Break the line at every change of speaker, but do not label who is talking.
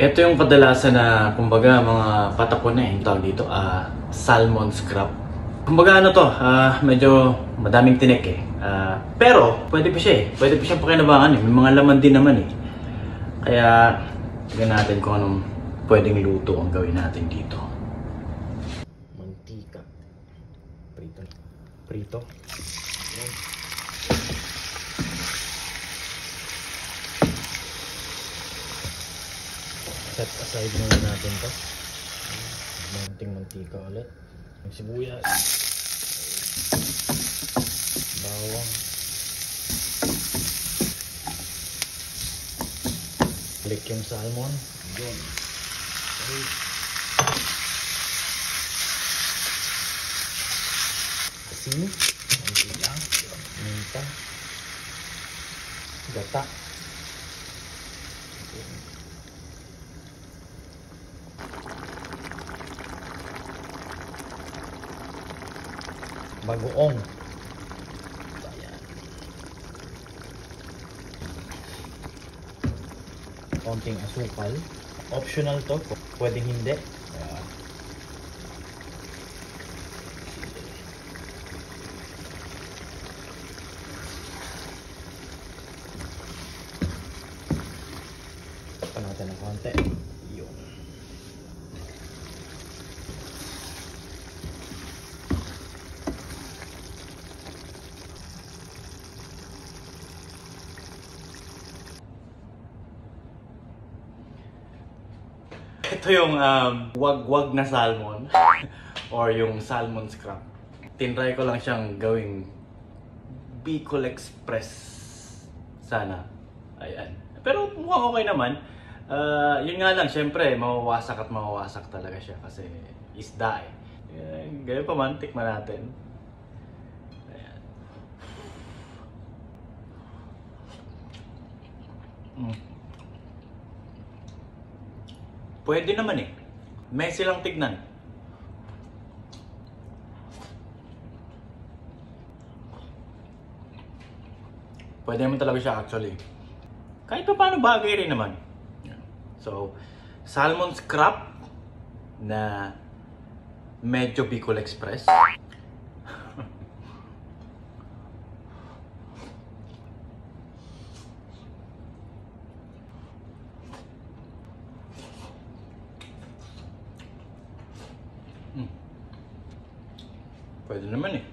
Ito yung kadalasan na, kumbaga, mga patapon na yung tawag dito, salmon scrap. Kumbaga ano to, medyo madaming tinik eh. Pero, pwede pa siya eh. Pwede pa siyang pakinabangan eh. May mga laman din naman eh. Kaya, tignan natin kung anong pwedeng luto ang gawin natin dito. Mantika. Prito. Prito. Set aside muna natin to. Manting mantika ulit. Yung sibuyas. Bawang. Balik yung salmon. Yun. Okay. Asin. Konti lang. Minta. Gata. Bagoong. Ayan. Konting asukal. Optional to. Pwedeng hindi. Ayan. Pa natin ng konti. Yun. Ito yung wag-wag na salmon or yung salmon scrap. Tinry ko lang siyang gawing Bicol Express sana. Ayan. Pero mukhang okay naman. Yun nga lang, syempre, mawawasak at mawawasak talaga siya kasi isda eh. Ganyan pa man, tikman natin. Ayan. Pwede naman eh. Messy lang tignan. Pwede naman talaga siya actually. Kahit pa paano bagay rin naman. So, salmon scrap na medyo Bicol Express. Pwede naman eh.